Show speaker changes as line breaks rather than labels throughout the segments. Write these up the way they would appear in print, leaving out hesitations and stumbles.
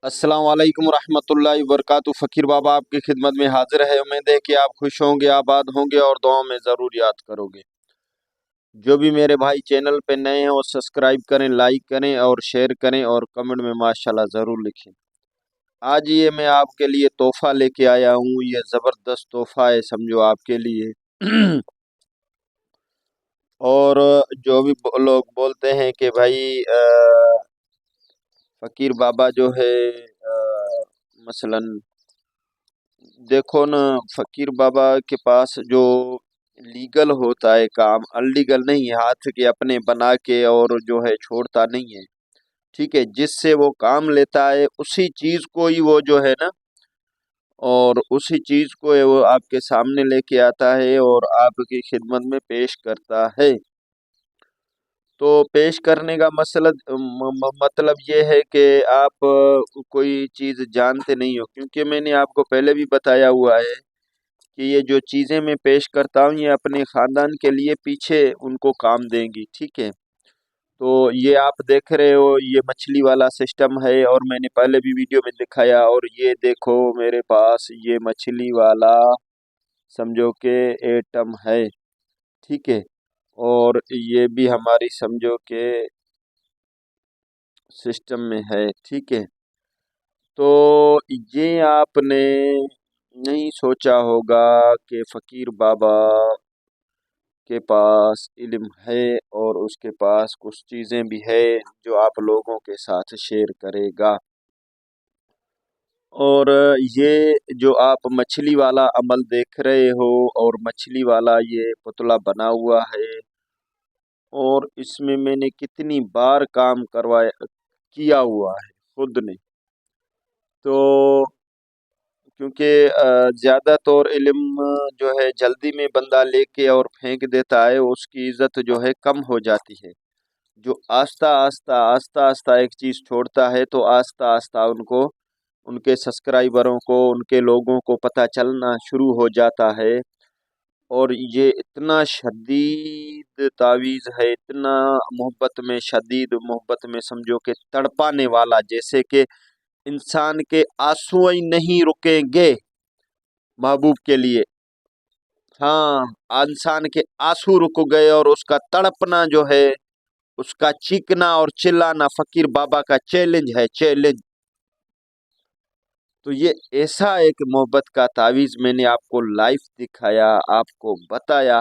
अस्सलाम वालेकुम रहमतुल्लाहि वबरकातुहू। फ़कीर बाबा आपकी खिदमत में हाजिर है। उम्मीद है कि आप खुश होंगे, आबाद होंगे और दुआओं में ज़रूर याद करोगे। जो भी मेरे भाई चैनल पे नए हैं वो सब्सक्राइब करें, लाइक करें और शेयर करें और कमेंट में माशाल्लाह ज़रूर लिखें। आज ये मैं आपके लिए तोहफ़ा लेके आया हूँ। ये ज़बरदस्त तोहफ़ा है समझो आपके लिए। और जो भी लोग बोलते हैं कि भाई फ़कीर बाबा जो है मसलन देखो ना, फकीर बाबा के पास जो लीगल होता है काम, अनलीगल नहीं है, हाथ के अपने बना के और जो है छोड़ता नहीं है। ठीक है, जिससे वो काम लेता है उसी चीज को ही वो जो है ना, और उसी चीज को वो आपके सामने लेके आता है और आपकी खिदमत में पेश करता है। तो पेश करने का मतलब ये है कि आप कोई चीज जानते नहीं हो, क्योंकि मैंने आपको पहले भी बताया हुआ है कि ये जो चीज़ें मैं पेश करता हूँ ये अपने ख़ानदान के लिए पीछे उनको काम देंगी। ठीक है, तो ये आप देख रहे हो ये मछली वाला सिस्टम है और मैंने पहले भी वीडियो में दिखाया। और ये देखो मेरे पास ये मछली वाला समझो के एटम है। ठीक है, और ये भी हमारी समझो के सिस्टम में है। ठीक है, तो ये आपने नहीं सोचा होगा कि फ़कीर बाबा के पास इल्म है और उसके पास कुछ चीज़ें भी है जो आप लोगों के साथ शेयर करेगा। और ये जो आप मछली वाला अमल देख रहे हो और मछली वाला ये पुतला बना हुआ है, और इसमें मैंने कितनी बार काम करवाया किया हुआ है खुद ने। तो क्योंकि ज़्यादातर इल्म जो है जल्दी में बंदा लेके और फेंक देता है, उसकी इज़्ज़त जो है कम हो जाती है। जो आस्ता आस्ता एक चीज़ छोड़ता है तो आस्ता आस्ता उनको, उनके सब्सक्राइबरों को, उनके लोगों को पता चलना शुरू हो जाता है। और ये इतना शदीद तावीज़ है, इतना मोहब्बत में, शदीद मोहब्बत में समझो कि तड़पाने वाला, जैसे कि इंसान के आंसू ही नहीं रुकेंगे महबूब के लिए। हाँ, इंसान के आंसू रुक गए और उसका तड़पना जो है, उसका चीखना और चिल्लाना फकीर बाबा का चैलेंज है, चैलेंज। तो ये ऐसा एक मोहब्बत का तावीज़ मैंने आपको लाइव दिखाया, आपको बताया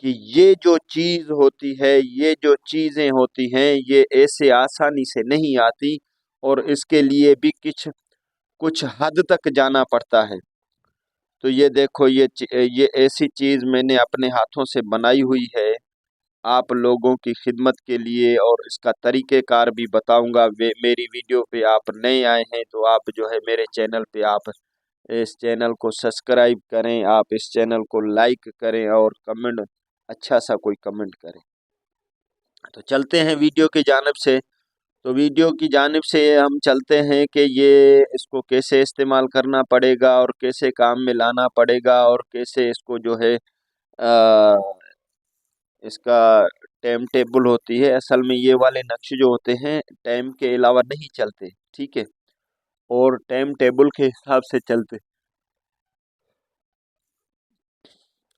कि ये जो चीज़ होती है, ये जो चीज़ें होती हैं, ये ऐसे आसानी से नहीं आती और इसके लिए भी कुछ हद तक जाना पड़ता है। तो ये देखो ये ऐसी चीज़ मैंने अपने हाथों से बनाई हुई है आप लोगों की खिदमत के लिए, और इसका तरीक़ेकार भी बताऊंगा। मेरी वीडियो पे आप नए आए हैं तो आप जो है मेरे चैनल पे आप इस चैनल को सब्सक्राइब करें, आप इस चैनल को लाइक करें और कमेंट, अच्छा सा कोई कमेंट करें। तो चलते हैं वीडियो की जानिब से। तो वीडियो की जानिब से हम चलते हैं कि ये इसको कैसे इस्तेमाल करना पड़ेगा और कैसे काम में लाना पड़ेगा और कैसे इसको जो है इसका टाइम टेबल होती है। असल में ये वाले नक्श जो होते हैं टाइम के अलावा नहीं चलते। ठीक है, और टाइम टेबल के हिसाब से चलते।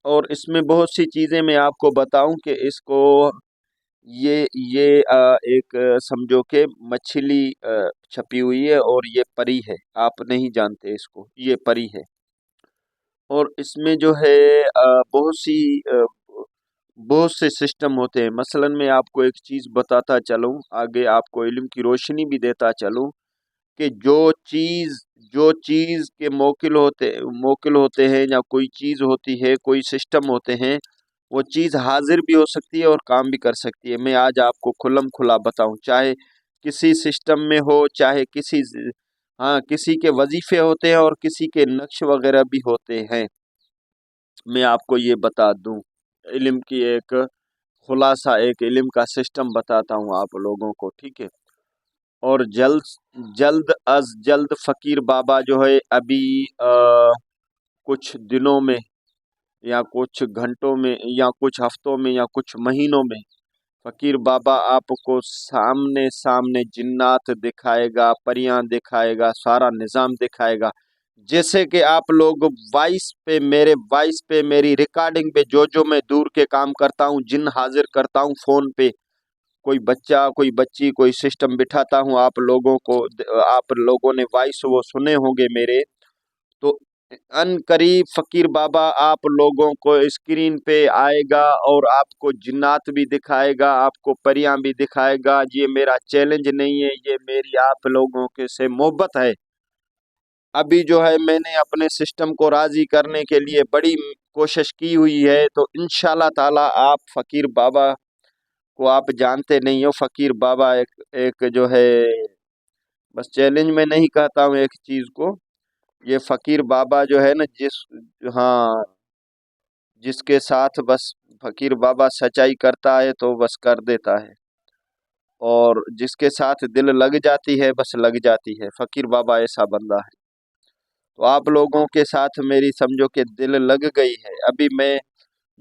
और इसमें बहुत सी चीज़ें मैं आपको बताऊं कि इसको ये एक समझो कि मछली छपी हुई है और ये परी है, आप नहीं जानते इसको, ये परी है। और इसमें जो है बहुत से सिस्टम होते हैं। मसलन मैं आपको एक चीज़ बताता चलूँ, आगे आपको इल्म की रोशनी भी देता चलूँ कि जो चीज़ के मोकिल होते हैं या कोई चीज़ होती है, कोई सिस्टम होते हैं, वो चीज़ हाजिर भी हो सकती है और काम भी कर सकती है। मैं आज आपको खुल्लम खुला बताऊं, चाहे किसी सिस्टम में हो, चाहे हाँ, किसी के वजीफे होते हैं और किसी के नक्श वगैरह भी होते हैं। मैं आपको ये बता दूं, इल्म की एक खुलासा, एक इल्म का सिस्टम बताता हूँ आप लोगों को। ठीक है, और जल्द जल्द अज जल्द फकीर बाबा जो है अभी कुछ दिनों में या कुछ घंटों में या कुछ हफ्तों में या कुछ महीनों में फकीर बाबा आपको सामने सामने जिन्नात दिखाएगा, परियां दिखाएगा, सारा निज़ाम दिखाएगा। जैसे कि आप लोग वॉइस पे मेरी रिकॉर्डिंग पे जो मैं दूर के काम करता हूँ, जिन हाजिर करता हूँ फ़ोन पे, कोई बच्चा कोई बच्ची कोई सिस्टम बिठाता हूँ, आप लोगों ने वॉइस वो सुने होंगे मेरे। तो अन करीब फकीर बाबा आप लोगों को स्क्रीन पे आएगा और आपको जिन्नात भी दिखाएगा, आपको परियां भी दिखाएगा। ये मेरा चैलेंज नहीं है, ये मेरी आप लोगों के से मोहब्बत है। अभी जो है मैंने अपने सिस्टम को राजी करने के लिए बड़ी कोशिश की हुई है। तो इंशाल्लाह ताला आप फकीर बाबा को आप जानते नहीं हो। फकीर बाबा एक एक जो है, बस चैलेंज में नहीं कहता हूँ एक चीज को, ये फकीर बाबा जो है ना, हाँ, जिसके साथ बस फकीर बाबा सच्चाई करता है तो बस कर देता है, और जिसके साथ दिल लग जाती है बस लग जाती है। फकीर बाबा ऐसा बंदा है। तो आप लोगों के साथ मेरी समझो कि दिल लग गई है। अभी मैं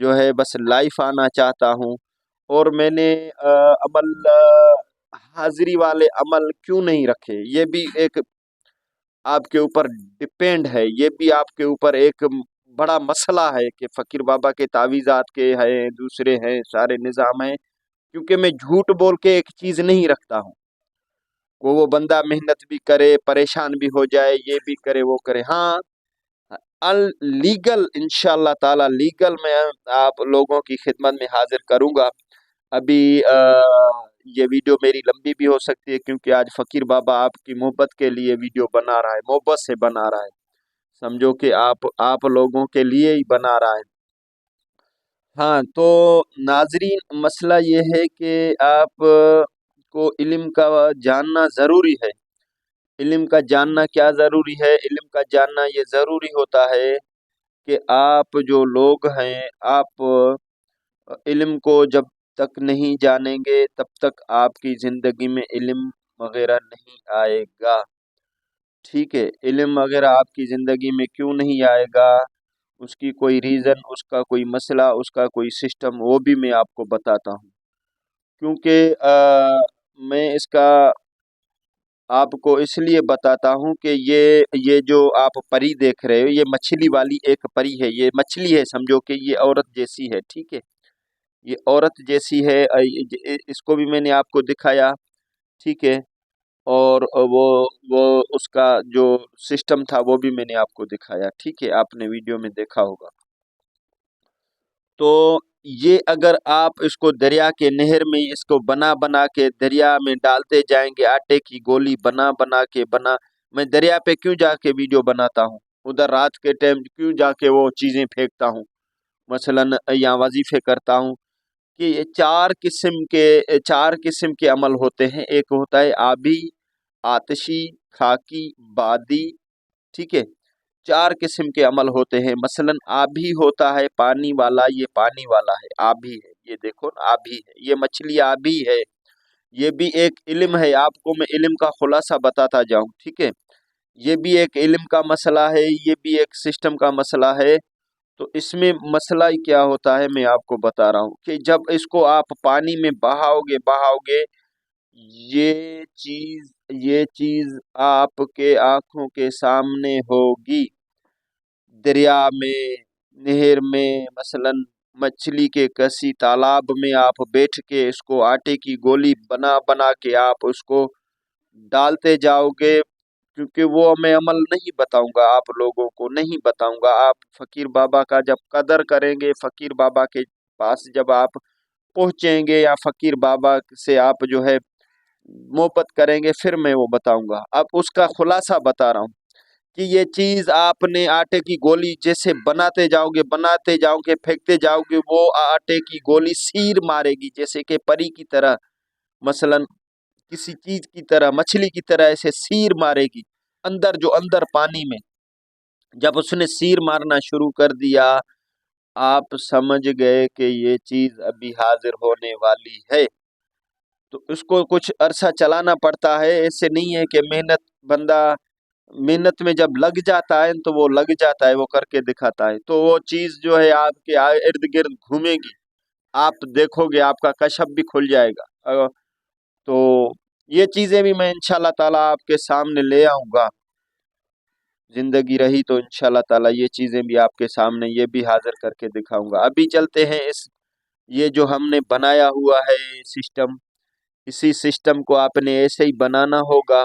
जो है बस लाइफ आना चाहता हूँ। और मैंने अमल हाजिरी वाले अमल क्यों नहीं रखे, ये भी एक आपके ऊपर डिपेंड है, ये भी आपके ऊपर एक बड़ा मसला है कि फकीर बाबा के तावीज़ात के हैं, दूसरे हैं, सारे निज़ाम हैं। क्योंकि मैं झूठ बोल के एक चीज़ नहीं रखता हूँ। वो बंदा मेहनत भी करे, परेशान भी हो जाए, ये भी करे, वो करे, हाँ, अल लीगल इंशाल्लाह ताला लीगल मैं आप लोगों की खिदमत में हाजिर करूंगा। अभी ये वीडियो मेरी लंबी भी हो सकती है, क्योंकि आज फकीर बाबा आपकी मोहब्बत के लिए वीडियो बना रहा है, मोहब्बत से बना रहा है। समझो कि आप लोगों के लिए ही बना रहा है। हाँ, तो नाजरीन मसला ये है कि आप को इल्म का जानना ज़रूरी है। इल्म का जानना क्या ज़रूरी है? इल्म का जानना ये ज़रूरी होता है कि आप जो लोग हैं, आप इल्म को जब तक नहीं जानेंगे तब तक आपकी ज़िंदगी में इल्म वगैरह नहीं आएगा। ठीक है, इल्म वगैरह आपकी ज़िंदगी में क्यों नहीं आएगा, उसकी कोई रीज़न, उसका कोई मसला, उसका कोई सिस्टम, वो भी मैं आपको बताता हूँ। क्योंकि मैं इसका आपको इसलिए बताता हूँ कि ये जो आप परी देख रहे हो, ये मछली वाली एक परी है। ये मछली है, समझो कि ये औरत जैसी है। ठीक है, ये औरत जैसी है। इसको भी मैंने आपको दिखाया। ठीक है, और वो उसका जो सिस्टम था वो भी मैंने आपको दिखाया। ठीक है, आपने वीडियो में देखा होगा। तो ये अगर आप इसको दरिया के नहर में इसको बना बना के दरिया में डालते जाएंगे, आटे की गोली बना बना के मैं दरिया पे क्यों जाके वीडियो बनाता हूँ, उधर रात के टाइम क्यों जाके वो चीज़ें फेंकता हूँ, मसलन या वजीफे करता हूँ। कि ये चार किस्म के अमल होते हैं। एक होता है आबी, आतशी, खाकी, बादी। ठीक है, चार किस्म के अमल होते हैं। मसलन आभी होता है पानी वाला, ये पानी वाला है, आभी है, ये देखो ना, आभी है, ये मछली आभी है। ये भी एक इल्म है, आपको मैं इल्म का खुलासा बताता जाऊं। ठीक है, ये भी एक इल्म का मसला है, ये भी एक सिस्टम का मसला है। तो इसमें मसला ही क्या होता है, मैं आपको बता रहा हूँ कि जब इसको आप पानी में बहाओगे बहाओगे, ये चीज आपके आंखों के सामने होगी। दरिया में, नहर में, मसलन मछली के कसी तालाब में आप बैठ के इसको आटे की गोली बना बना के आप उसको डालते जाओगे। क्योंकि वो मैं अमल नहीं बताऊंगा, आप लोगों को नहीं बताऊंगा। आप फकीर बाबा का जब कदर करेंगे, फकीर बाबा के पास जब आप पहुंचेंगे, या फकीर बाबा से आप जो है मोहब्बत करेंगे, फिर मैं वो बताऊंगा। अब उसका खुलासा बता रहा हूँ कि ये चीज आपने आटे की गोली जैसे बनाते जाओगे, फेंकते जाओगे, वो आटे की गोली सीर मारेगी, जैसे कि परी की तरह, मसलन किसी चीज की तरह, मछली की तरह ऐसे सीर मारेगी अंदर, जो अंदर पानी में। जब उसने सीर मारना शुरू कर दिया, आप समझ गए कि ये चीज अभी हाजिर होने वाली है। तो उसको कुछ अरसा चलाना पड़ता है, ऐसे नहीं है कि बंदा मेहनत में जब लग जाता है तो वो लग जाता है, वो करके दिखाता है, तो वो चीज जो है आपके इर्द गिर्द घूमेगी। आप देखोगे आपका कशफ भी खुल जाएगा। तो ये चीज़ें भी मैं इंशाल्लाह ताला आपके सामने ले आऊँगा, जिंदगी रही तो इंशाल्लाह ताला ये चीज़ें भी आपके सामने ये भी हाजिर करके दिखाऊंगा। अभी चलते हैं इस ये जो हमने बनाया हुआ है सिस्टम, इसी सिस्टम को आपने ऐसे ही बनाना होगा।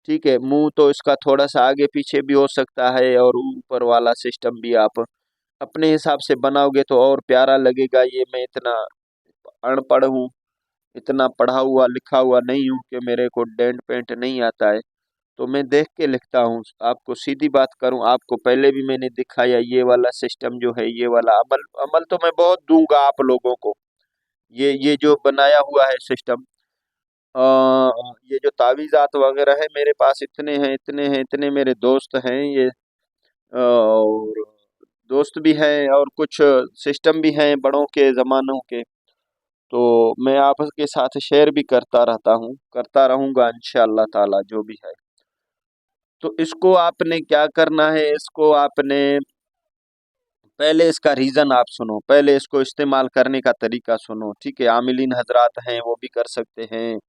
ठीक है, मुंह तो इसका थोड़ा सा आगे पीछे भी हो सकता है, और ऊपर वाला सिस्टम भी आप अपने हिसाब से बनाओगे तो और प्यारा लगेगा। ये मैं इतना अनपढ़ हूँ, इतना पढ़ा हुआ लिखा हुआ नहीं हूँ कि मेरे को डेंट पेंट नहीं आता है, तो मैं देख के लिखता हूँ। आपको सीधी बात करूँ, आपको पहले भी मैंने दिखाया ये वाला सिस्टम जो है, ये वाला अमल अमल तो मैं बहुत दूंगा आप लोगों को। ये जो बनाया हुआ है सिस्टम, ये जो तावीज़ात वगैरह है मेरे पास इतने हैं, इतने हैं, इतने मेरे दोस्त हैं ये, और दोस्त भी हैं और कुछ सिस्टम भी हैं बड़ों के ज़मानों के। तो मैं आपके साथ शेयर भी करता रहता हूँ, करता रहूँगा इंशाअल्लाह ताला जो भी है। तो इसको आपने क्या करना है, इसको आपने पहले इसका रीज़न आप सुनो, पहले इसको इस्तेमाल करने का तरीका सुनो। ठीक है, आमिलीन हजरात हैं वो भी कर सकते हैं,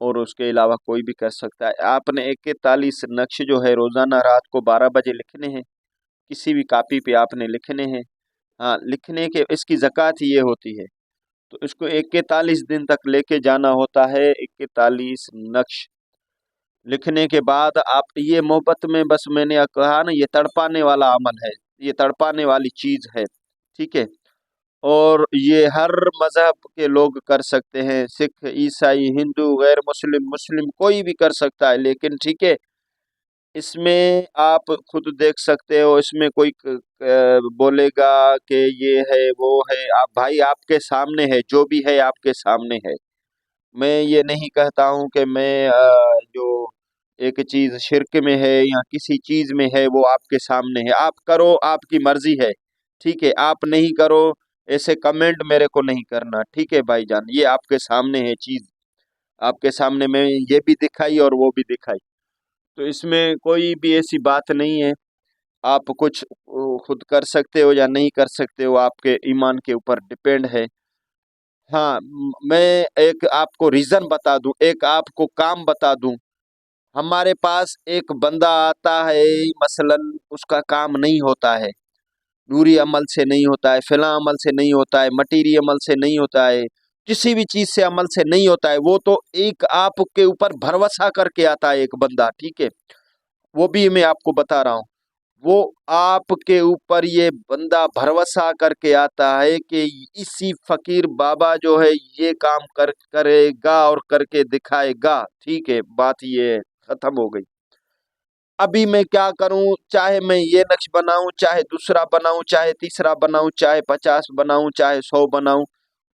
और उसके अलावा कोई भी कर सकता है। आपने 41 नक्श जो है रोज़ाना रात को 12 बजे लिखने हैं, किसी भी कापी पे आपने लिखने हैं। हाँ, लिखने के इसकी ज़कात ये होती है, तो इसको 41 दिन तक लेके जाना होता है। 41 नक्श लिखने के बाद आप ये मोहब्बत में, बस मैंने कहा ना, ये तड़पाने वाला अमल है, ये तड़पाने वाली चीज़ है। ठीक है, और ये हर मजहब के लोग कर सकते हैं, सिख, ईसाई, हिंदू, गैर मुस्लिम, मुस्लिम कोई भी कर सकता है। लेकिन ठीक है, इसमें आप खुद देख सकते हो, इसमें कोई बोलेगा कि ये है वो है, आप भाई आपके सामने है, जो भी है आपके सामने है। मैं ये नहीं कहता हूँ कि मैं जो एक चीज़ शिरक में है या किसी चीज़ में है वो आपके सामने है, आप करो, आपकी मर्जी है। ठीक है, आप नहीं करो ऐसे कमेंट मेरे को नहीं करना। ठीक है भाईजान, ये आपके सामने है चीज़, आपके सामने मैं ये भी दिखाई और वो भी दिखाई, तो इसमें कोई भी ऐसी बात नहीं है। आप कुछ खुद कर सकते हो या नहीं कर सकते हो, आपके ईमान के ऊपर डिपेंड है। हाँ, मैं एक आपको रीज़न बता दूं, एक आपको काम बता दूं। हमारे पास एक बंदा आता है, मसलन उसका काम नहीं होता है, नूरी अमल से नहीं होता है, फिला अमल से नहीं होता है, मटीरी अमल से नहीं होता है, किसी भी चीज़ से अमल से नहीं होता है। वो तो एक आपके ऊपर भरोसा करके आता है एक बंदा। ठीक है, वो भी मैं आपको बता रहा हूँ। वो आपके ऊपर ये बंदा भरोसा करके आता है कि इसी फकीर बाबा जो है ये काम करेगा और करके दिखाएगा। ठीक है, बात ये है, खत्म हो गई। अभी मैं क्या करूं, चाहे मैं ये नक्श बनाऊं, चाहे दूसरा बनाऊं, चाहे तीसरा बनाऊं, चाहे 50 बनाऊं, चाहे 100 बनाऊं,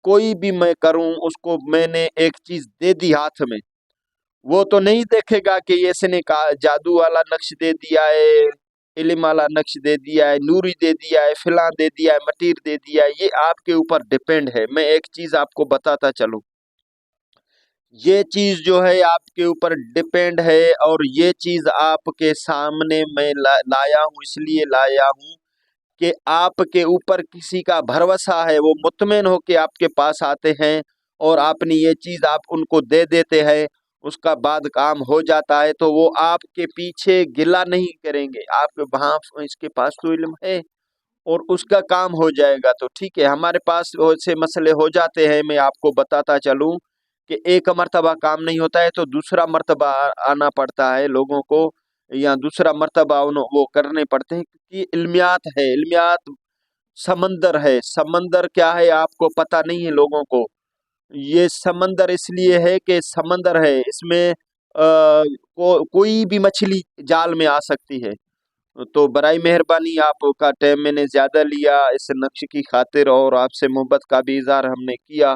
कोई भी मैं करूं, उसको मैंने एक चीज दे दी हाथ में, वो तो नहीं देखेगा कि ये इसने का जादू वाला नक्श दे दिया है, इल्म वाला नक्श दे दिया है, नूरी दे दिया है, फिला दे दिया है, मटीर दे दिया है। ये आपके ऊपर डिपेंड है। मैं एक चीज आपको बताता चलूं, ये चीज जो है आपके ऊपर डिपेंड है, और ये चीज आपके सामने मैं लाया हूँ, इसलिए लाया हूँ कि आपके ऊपर किसी का भरोसा है, वो मुतमिन होके आपके पास आते हैं और आपने ये चीज आप उनको दे देते हैं, उसका बाद काम हो जाता है, तो वो आपके पीछे गिला नहीं करेंगे। आप वहाँ इसके पास तो इल्म है और उसका काम हो जाएगा। तो ठीक है, हमारे पास ऐसे मसले हो जाते हैं। मैं आपको बताता चलूं कि एक मर्तबा काम नहीं होता है तो दूसरा मर्तबा आना पड़ता है लोगों को, या दूसरा मर्तबा वो करने पड़ते हैं, क्योंकि इल्मियात है, इल्मियात समंदर है। समंदर क्या है आपको पता नहीं है लोगों को। ये समंदर इसलिए है कि समंदर है, इसमें कोई भी मछली जाल में आ सकती है। तो बराई मेहरबानी, आपका टाइम मैंने ज़्यादा लिया इस नक्श की खातिर, और आपसे मोहब्बत का भी इजहार हमने किया।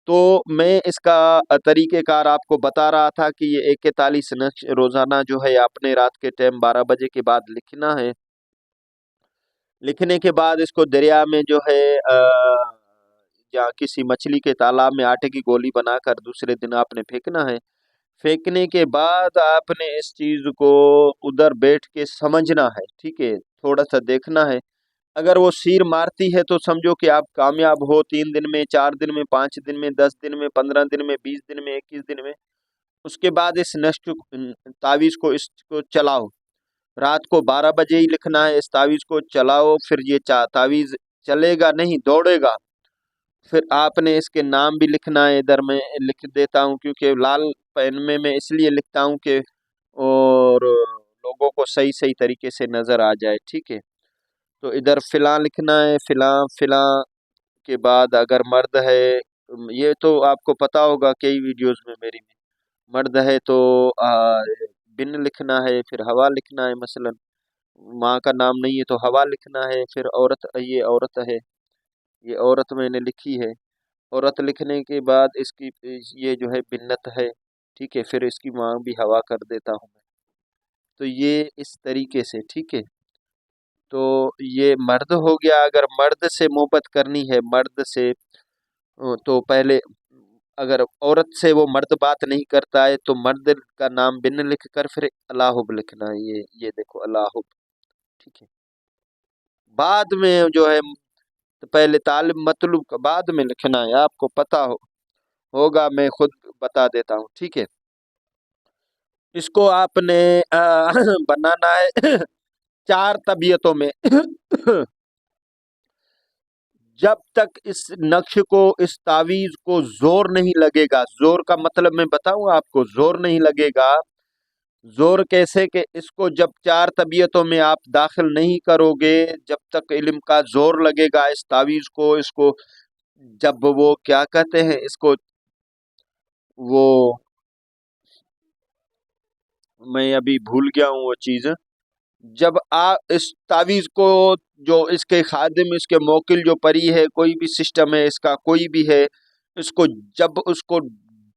तो मैं इसका तरीक़ेकार आपको बता रहा था कि ये 41 नक्श रोज़ाना जो है आपने रात के टाइम 12 बजे के बाद लिखना है। लिखने के बाद इसको दरिया में जो है या किसी मछली के तालाब में आटे की गोली बनाकर दूसरे दिन आपने फेंकना है। फेंकने के बाद आपने इस चीज़ को उधर बैठ के समझना है। ठीक है, थोड़ा सा देखना है अगर वो सीर मारती है तो समझो कि आप कामयाब हो, 3 दिन में, 4 दिन में, 5 दिन में, 10 दिन में, 15 दिन में, 20 दिन में, 21 दिन में। उसके बाद इस नष्ट तावीज़ को इसको चलाओ, रात को 12 बजे ही लिखना है, इस तावीज़ को चलाओ, फिर ये तावीज़ चलेगा नहीं, दौड़ेगा। फिर आपने इसके नाम भी लिखना है, इधर मैं लिख देता हूँ क्योंकि लाल पेन में मैं इसलिए लिखता हूँ कि और लोगों को सही सही तरीके से नज़र आ जाए, ठीक है। तो इधर फ़िलाँ लिखना है, फ़िलाँ फ़िलाँ के बाद अगर मर्द है, ये तो आपको पता होगा कई वीडियोस में मेरी में, मर्द है तो बिन लिखना है, फिर हवा लिखना है, मसलन माँ का नाम नहीं है तो हवा लिखना है। फिर औरत, ये औरत है, ये औरत मैंने लिखी है। औरत लिखने के बाद इसकी ये जो है बिन्नत है, ठीक है, फिर इसकी माँ भी हवा कर देता हूँ मैं। तो ये इस तरीके से, ठीक है। तो ये मर्द हो गया। अगर मर्द से मोहब्बत करनी है, मर्द से तो पहले, अगर औरत से वो मर्द बात नहीं करता है तो मर्द का नाम बिन लिख कर फिर अल्लाहुब लिखना है। ये देखो अल्लाहुब, ठीक है। बाद में जो है, तो पहले तालिब मतलूब का बाद में लिखना है, आपको पता होगा, मैं खुद बता देता हूँ, ठीक है। इसको आपने बनाना है 4 तबीयतों में जब तक इस नक्श को, इस तावीज़ को जोर नहीं लगेगा। जोर का मतलब मैं बताऊं आपको, जोर नहीं लगेगा। जोर कैसे कि इसको जब 4 तबीयतों में आप दाखिल नहीं करोगे, जब तक इल्म का जोर लगेगा इस तावीज़ को, इसको जब वो क्या कहते हैं इसको, वो मैं अभी भूल गया हूँ वो चीज़। जब आप इस तावीज़ को, जो इसके खादिम, इसके मोकिल जो परी है, कोई भी सिस्टम है इसका, कोई भी है, इसको जब उसको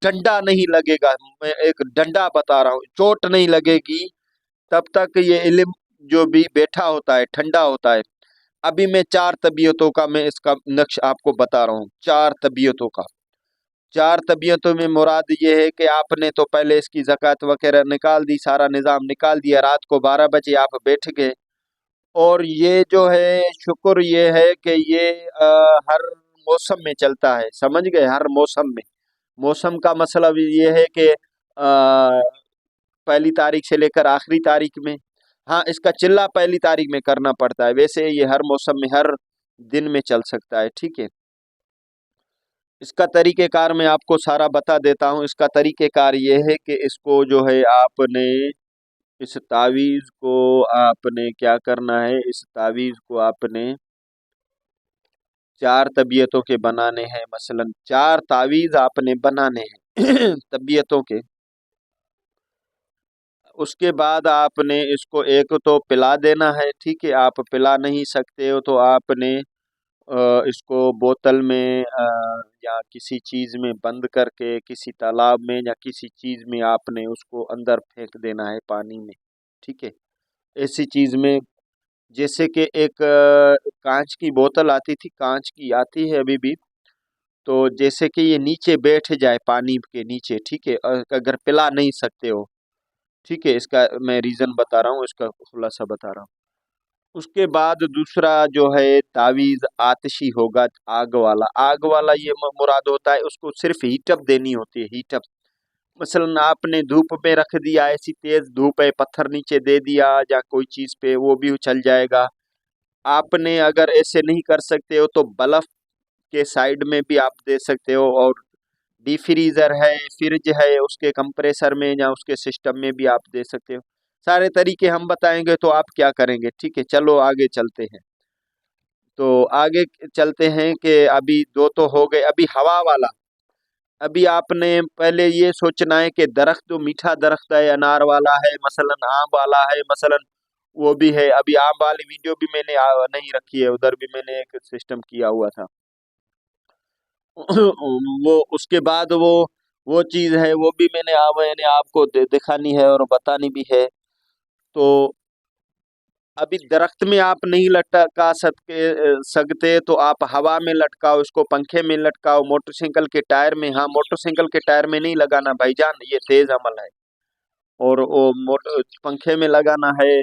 डंडा नहीं लगेगा, मैं एक डंडा बता रहा हूँ, चोट नहीं लगेगी, तब तक ये इल्म जो भी बैठा होता है, ठंडा होता है। अभी मैं 4 तबीयतों का मैं इसका नक्श आपको बता रहा हूँ, 4 तबीयतों का। 4 तबीयतों में मुराद ये है कि आपने तो पहले इसकी ज़कात वगैरह निकाल दी, सारा निज़ाम निकाल दिया, रात को 12 बजे आप बैठ गए। और ये जो है शुक्र ये है कि ये हर मौसम में चलता है, समझ गए, हर मौसम में। मौसम का मतलब ये है कि पहली तारीख से लेकर आखिरी तारीख में, हाँ इसका चिल्ला पहली तारीख में करना पड़ता है, वैसे ये हर मौसम में, हर दिन में चल सकता है, ठीक है। इसका तरीक़ेकार मैं आपको सारा बता देता हूँ। इसका तरीक़ेकार ये है कि इसको जो है आपने, इस तावीज़ को आपने क्या करना है, इस तावीज़ को आपने 4 तबीयतों के बनाने हैं, मसलन 4 तावीज़ आपने बनाने हैं तबीयतों के। उसके बाद आपने इसको एक तो पिला देना है, ठीक है। आप पिला नहीं सकते हो तो आपने इसको बोतल में या किसी चीज़ में बंद करके, किसी तालाब में या किसी चीज़ में आपने उसको अंदर फेंक देना है पानी में, ठीक है। ऐसी चीज़ में, जैसे कि एक कांच की बोतल आती थी, कांच की आती है अभी भी, तो जैसे कि ये नीचे बैठ जाए पानी के नीचे, ठीक है। अगर पिला नहीं सकते हो, ठीक है, इसका मैं रीज़न बता रहा हूँ, इसका खुलासा बता रहा हूँ। उसके बाद दूसरा जो है तावीज़ आतिशी होगा, आग वाला। आग वाला ये मुराद होता है, उसको सिर्फ हीटअप देनी होती है, हीटअप। मसलन आपने धूप में रख दिया, ऐसी तेज़ धूप है, पत्थर नीचे दे दिया या कोई चीज़ पे, वो भी उछल जाएगा। आपने अगर ऐसे नहीं कर सकते हो तो बल्ब के साइड में भी आप दे सकते हो, और डी फ्रीज़र है, फ्रिज है, उसके कंप्रेसर में या उसके सिस्टम में भी आप दे सकते हो। सारे तरीके हम बताएंगे तो आप क्या करेंगे, ठीक है। चलो आगे चलते हैं। तो आगे चलते हैं कि अभी दो तो हो गए, अभी हवा वाला। अभी आपने पहले ये सोचना है कि दरख्त जो मीठा दरख्त है, अनार वाला है, मसलन आम वाला है, मसलन वो भी है। अभी आम वाली वीडियो भी मैंने नहीं रखी है, उधर भी मैंने एक सिस्टम किया हुआ था वो उसके बाद वो चीज़ है, वो भी मैंने आपको दिखानी है और बतानी भी है। तो अभी दरख्त में आप नहीं लटका सकते तो आप हवा में लटकाओ, इसको पंखे में लटकाओ, मोटरसाइकिल के टायर में। हाँ, मोटरसाइकिल के टायर में नहीं लगाना भाईजान, ये तेज अमल है। और वो मोटर पंखे में लगाना है।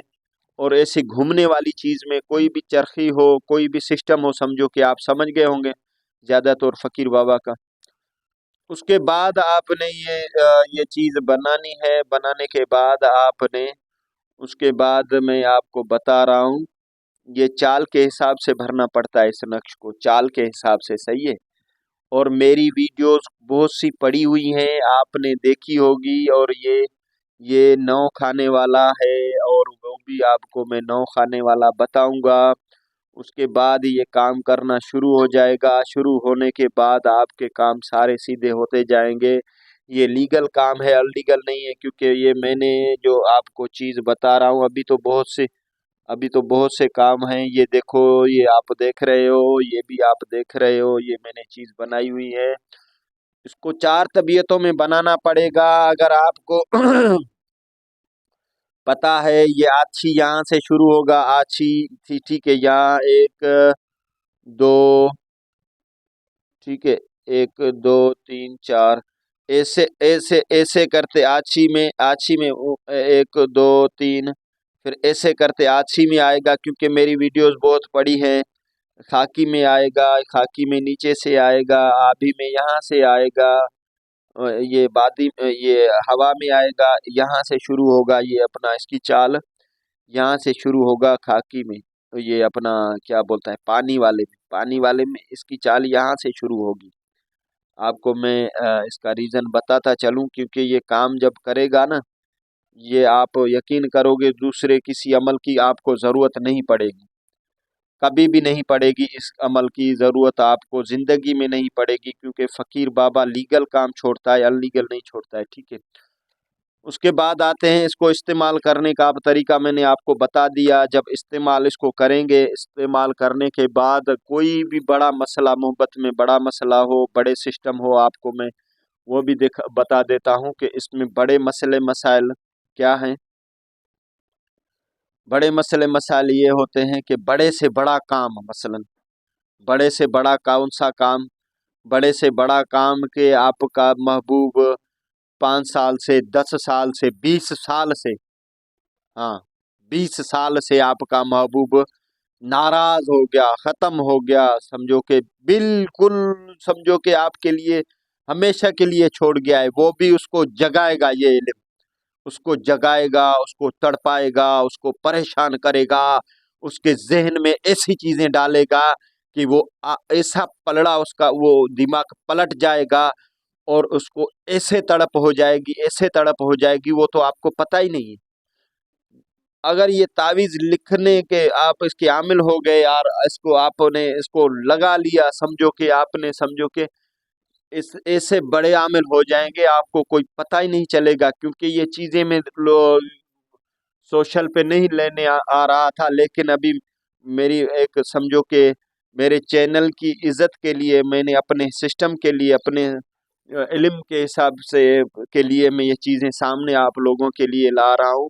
اور ایسی گھومنے والی چیز میں کوئی بھی چرخی ہو، کوئی بھی سسٹم ہو، سمجھو کہ آپ سمجھ گئے ہوں گے زیادہ طور فقیر بابا کا۔ اس کے بعد آپ نے یہ چیز بنانی ہے۔ بنانے کے بعد آپ نے، اس کے بعد میں آپ کو بتا رہا ہوں، یہ چال کے حساب سے بھرنا پڑتا ہے اس نقش کو، چال کے حساب سے، صحیح ہے۔ اور میری ویڈیوز بہت سی پڑی ہوئی ہیں، آپ نے دیکھی ہوگی، اور یہ 9 کھانے والا ہے، اور وہ بھی آپ کو میں 9 کھانے والا بتاؤں گا۔ اس کے بعد یہ کام کرنا شروع ہو جائے گا۔ شروع ہونے کے بعد آپ کے کام سارے سیدھے ہوتے جائیں گے۔ یہ لیگل کام ہے، انلیگل نہیں ہے، کیونکہ یہ میں نے جو آپ کو چیز بتا رہا ہوں، ابھی تو بہت سے کام ہیں۔ یہ دیکھو، یہ آپ دیکھ رہے ہو، یہ بھی آپ دیکھ رہے ہو، یہ میں نے چیز بنائی ہوئی ہے۔ اس کو 4 طبیعتوں میں بنانا پڑے گا۔ اگر آپ کو پتا ہے، یہ آچھی یہاں سے شروع ہوگا، آچھی تھی، ٹھیک ہے، یہاں 1 2، ٹھیک ہے، 1 2 3 4، ایسے ایسے ایسے کرتے آچھی میں 1 2 3، پھر ایسے کرتے آچھی میں آئے گا، کیونکہ میری ویڈیوز بہت بڑی ہیں۔ خاکی میں آئے گا، خاکی میں نیچے سے آئے گا، آبی میں یہاں سے آئے گا، یہ بادی، یہ ہوا میں آئے گا، یہاں سے شروع ہوگا یہ اپنا، اس کی چال یہاں سے شروع ہوگا خاکی میں، یہ اپنا کیا بولتا ہے، پانی والے میں اس کی چال یہاں سے شروع ہوگی۔ آپ کو میں اس کا ریزن بتاتا چلوں، کیونکہ یہ کام جب کرے گا نا، یہ آپ یقین کرو گے دوسرے کسی عمل کی آپ کو ضرورت نہیں پڑے گی، کبھی بھی نہیں پڑے گی۔ اس عمل کی ضرورت آپ کو زندگی میں نہیں پڑے گی، کیونکہ فقیر بابا لیگل کام چھوڑتا ہے، انلیگل نہیں چھوڑتا ہے، ٹھیک ہے۔ اس کے بعد آتے ہیں اس کو استعمال کرنے کا طریقہ، میں نے آپ کو بتا دیا۔ جب استعمال اس کو کریں گے، استعمال کرنے کے بعد کوئی بھی بڑا مسئلہ، محبت میں بڑا مسئلہ ہو، بڑے سسٹم ہو، آپ کو میں وہ بھی بتا دیتا ہوں کہ اس میں بڑے مسئلے مسائل کیا ہیں۔ بڑے مسئلے مسائل یہ ہوتے ہیں کہ بڑے سے بڑا کام، مثلا بڑے سے بڑا کون سا کام، بڑے سے بڑا کام کہ آپ کا محبوب 5 سال سے، 10 سال سے، 20 سال سے، ہاں 20 سال سے آپ کا محبوب ناراض ہو گیا، ختم ہو گیا، سمجھو کہ بالکل، سمجھو کہ آپ کے لیے ہمیشہ کے لیے چھوڑ گیا ہے، وہ بھی اس کو جگائے گا، یہ علم اس کو جگائے گا، اس کو تڑپائے گا، اس کو پریشان کرے گا، اس کے ذہن میں ایسی چیزیں ڈالے گا کہ وہ ایسا پلڑا، اس کا وہ دماغ پلٹ جائے گا، اور اس کو ایسے تڑپ ہو جائے گی، ایسے تڑپ ہو جائے گی، وہ تو آپ کو پتہ ہی نہیں ہے۔ اگر یہ تعویذ لکھنے کے آپ اس کے عامل ہو گئے، اور اس کو آپ نے اس کو لگا لیا، سمجھو کہ آپ نے، سمجھو کہ ایسے بڑے عامل ہو جائیں گے، آپ کو کوئی پتہ ہی نہیں چلے گا، کیونکہ یہ چیزیں میں سوشل پہ نہیں لینے آ رہا تھا، لیکن ابھی میری ایک، سمجھو کہ میرے چینل کی عزت کے لیے، میں نے اپنے سسٹم کے لیے، اپنے علم کے حساب سے کے لیے میں یہ چیزیں سامنے آپ لوگوں کے لیے لا رہا ہوں،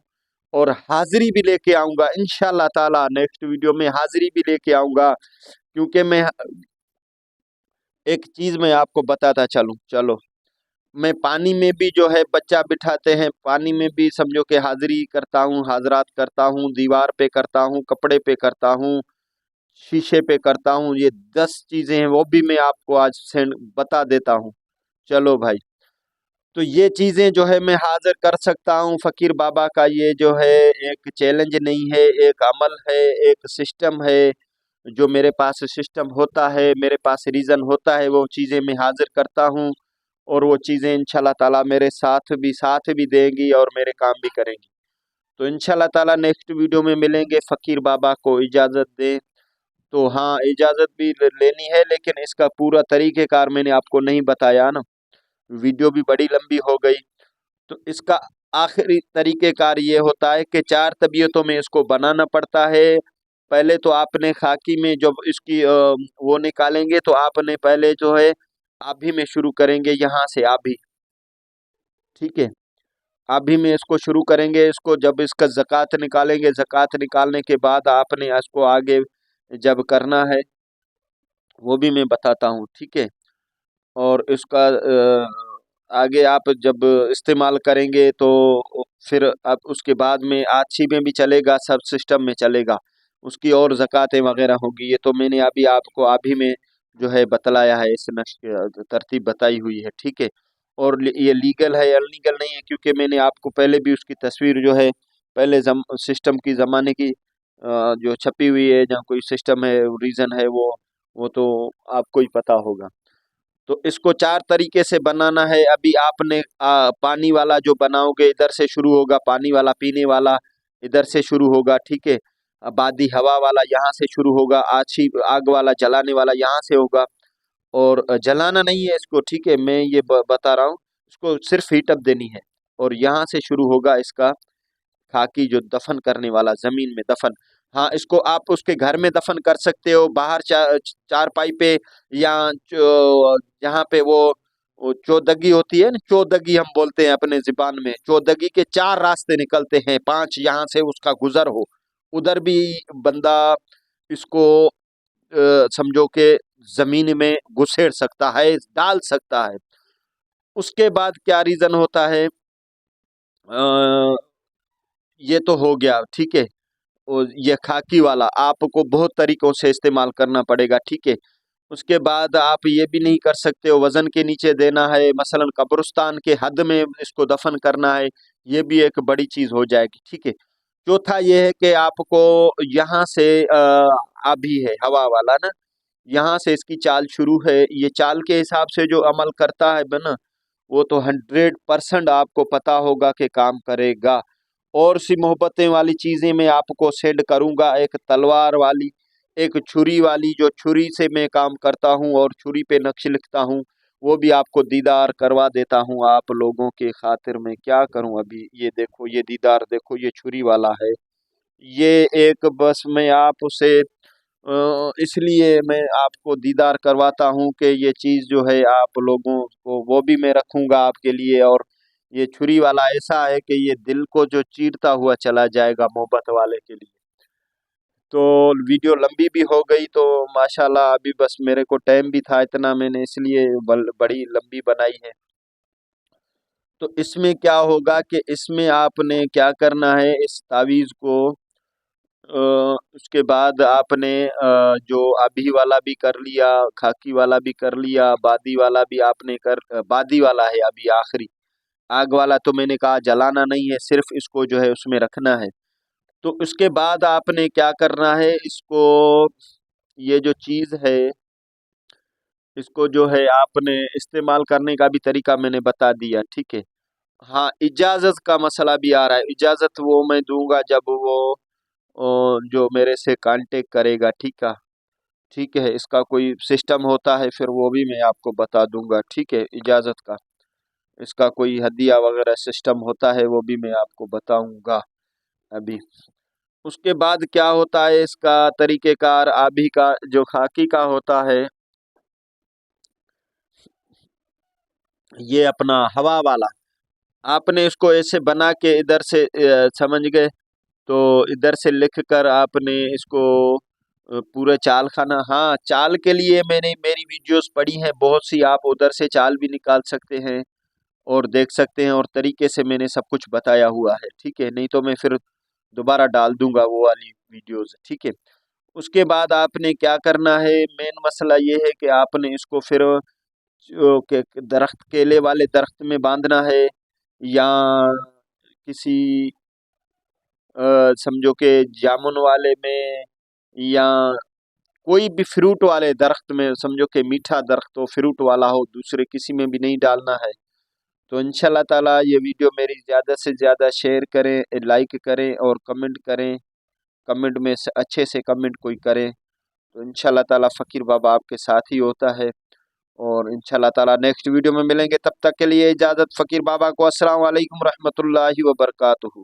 اور حاضری بھی لے کے آؤں گا انشاءاللہ تعالی۔ نیکسٹ ویڈیو میں حاضری بھی لے کے آؤں گا، کیونکہ میں ایک چیز میں آپ کو بتاتا چلو، میں پانی میں بھی جو ہے بچہ بٹھاتے ہیں، پانی میں بھی سمجھو کہ حاضری کرتا ہوں، حاضرات کرتا ہوں، دیوار پہ کرتا ہوں، کپڑے پہ کرتا ہوں، شیشے پہ کرتا ہوں، یہ 10 چیزیں ہیں، وہ بھی میں آپ کو آج بتا دیتا ہوں۔ چلو بھائی، تو یہ چیزیں جو ہے میں حاضر کر سکتا ہوں۔ فقیر بابا کا یہ جو ہے ایک چیلنج نہیں ہے، ایک عمل ہے، ایک سسٹم ہے، جو میرے پاس سسٹم ہوتا ہے، میرے پاس ریزن ہوتا ہے، وہ چیزیں میں حاضر کرتا ہوں، اور وہ چیزیں انشاءاللہ تعالیٰ میرے ساتھ بھی دیں گی، اور میرے کام بھی کریں گی۔ تو انشاءاللہ تعالیٰ نیکسٹ ویڈیو میں ملیں گے۔ فقیر بابا کو اجازت دیں تو ہاں، اجازت بھی لینی ہے، لیکن اس کا پورا طریقہ کار میں نے آپ کو نہیں بتایا نا، ویڈیو بھی بڑی لمبی ہو گئی۔ تو اس کا آخری طریقہ کار یہ ہوتا ہے کہ 4 طبیعتوں میں اس کو بنانا پڑتا ہے۔ پہلے تو آپ نے خاکی میں جب اس کی وہ نکالیں گے، تو آپ نے پہلے جو ہے آبھی میں شروع کریں گے، یہاں سے آبھی، ٹھیک ہے، آبھی میں اس کو شروع کریں گے۔ اس کو جب اس کا زکوٰۃ نکالیں گے، زکوٰۃ نکالنے کے بعد آپ نے اس کو آگے جب کرنا ہے، وہ بھی میں بتاتا ہوں، ٹھیک ہے۔ اور اس کا आगे आप जब इस्तेमाल करेंगे तो फिर अब उसके बाद में आछी में भी चलेगा, सब सिस्टम में चलेगा, उसकी और ज़कातें वगैरह होगी। ये तो मैंने अभी आपको अभी में जो है बतलाया है, इस नक्श तरतीब बताई हुई है, ठीक है। और ये लीगल है या अनलीगल नहीं है, क्योंकि मैंने आपको पहले भी उसकी तस्वीर जो है पहले सिस्टम की ज़माने की जो छपी हुई है, जहाँ कोई सिस्टम है, रीज़न है, वो तो आपको ही पता होगा। तो इसको 4 तरीके से बनाना है। अभी आपने पानी वाला जो बनाओगे, इधर से शुरू होगा, पानी वाला पीने वाला इधर से शुरू होगा, ठीक है। आबादी हवा वाला यहाँ से शुरू होगा, आछी आग वाला जलाने वाला यहाँ से होगा। और जलाना नहीं है इसको, ठीक है, मैं ये बता रहा हूँ, इसको सिर्फ हीट अप देनी है। और यहाँ से शुरू होगा इसका खाकी जो दफन करने वाला, जमीन में दफन। हाँ, इसको आप उसके घर में दफन कर सकते हो, बाहर चारपाई पे, या जहाँ पे वो चौदगी होती है ना, चौदगी हम बोलते हैं अपने ज़ुबान में, चौदगी के 4 रास्ते निकलते हैं, 5 यहाँ से उसका गुजर हो, उधर भी बंदा इसको समझो कि जमीन में घुसेड़ सकता है, डाल सकता है। उसके बाद क्या रीजन होता है, ये तो हो गया, ठीक है। और ये खाकी वाला आपको बहुत तरीकों से इस्तेमाल करना पड़ेगा, ठीक है। उसके बाद आप ये भी नहीं कर सकते हो, वजन के नीचे देना है, मसलन कब्रिस्तान के हद में इसको दफन करना है, ये भी एक बड़ी चीज हो जाएगी, ठीक है। चौथा ये है कि आपको यहाँ से अभी है हवा वाला ना, यहाँ से इसकी चाल शुरू है, ये चाल के हिसाब से जो अमल करता है बना, वो तो 100% आपको पता होगा कि काम करेगा। और सी मोहब्बतें वाली चीज़ें मैं आपको सेंड करूँगा, एक तलवार वाली, एक छुरी वाली, जो छुरी से मैं काम करता हूँ और छुरी पे नक्श लिखता हूँ, वो भी आपको दीदार करवा देता हूँ आप लोगों के खातिर। मैं क्या करूँ, अभी ये देखो, ये दीदार देखो, ये छुरी वाला है, ये एक बस मैं आप उसे इसलिए मैं आपको दीदार करवाता हूँ कि ये चीज़ जो है आप लोगों को, वो भी मैं रखूँगा आपके लिए। और ये छुरी वाला ऐसा है कि ये दिल को जो चीरता हुआ चला जाएगा मोहब्बत वाले के लिए। तो वीडियो लंबी भी हो गई, तो माशाल्लाह अभी बस मेरे को टाइम भी था इतना, मैंने इसलिए बड़ी लंबी बनाई है। तो इसमें क्या होगा कि इसमें आपने क्या करना है, इस तावीज़ को उसके बाद आपने जो अभी वाला भी कर लिया, खाकी वाला भी कर लिया, बादी वाला भी आपने बादी वाला है अभी आखिरी, आग वाला तो मैंने कहा जलाना नहीं है, सिर्फ इसको जो है उसमें रखना है। तो उसके बाद आपने क्या करना है, इसको, ये जो चीज़ है, इसको जो है आपने इस्तेमाल करने का भी तरीका मैंने बता दिया, ठीक है। हाँ, इजाज़त का मसला भी आ रहा है, इजाज़त वो मैं दूंगा जब वो जो मेरे से कांटेक्ट करेगा, ठीक है, ठीक है। इसका कोई सिस्टम होता है, फिर वो भी मैं आपको बता दूंगा, ठीक है, इजाज़त का, इसका कोई हदिया वगैरह सिस्टम होता है, वो भी मैं आपको बताऊंगा अभी। उसके बाद क्या होता है, इसका तरीक़ेकार अभी का जो खाकी का होता है, ये अपना हवा वाला, आपने इसको ऐसे बना के इधर से समझ गए, तो इधर से लिख कर आपने इसको पूरे चाल खाना। हाँ, चाल के लिए मैंने मेरी वीडियोस पड़ी हैं बहुत सी, आप उधर से चाल भी निकाल सकते हैं और देख सकते हैं, और तरीके से मैंने सब कुछ बताया हुआ है, ठीक है। नहीं तो मैं फिर दोबारा डाल दूंगा वो वाली वीडियोस, ठीक है। उसके बाद आपने क्या करना है, मेन मसला ये है कि आपने इसको फिर दरख्त, केले वाले दरख्त में बांधना है, या किसी समझो कि जामुन वाले में, या कोई भी फ्रूट वाले दरख्त में, समझो कि मीठा दरख्त हो, फ्रूट वाला हो, दूसरे किसी में भी नहीं डालना है। तो इंशाल्लाह ताला ये वीडियो मेरी ज़्यादा से ज़्यादा शेयर करें, लाइक करें और कमेंट करें, कमेंट में से अच्छे से कमेंट कोई करें, तो इंशाल्लाह ताला फ़कीर बाबा आपके साथ ही होता है। और इंशाल्लाह ताला नेक्स्ट वीडियो में मिलेंगे, तब तक के लिए इजाज़त, फ़कीर बाबा को। अस्सलाम वालेकुम रहमतुल्लाहि व बरकातुहू।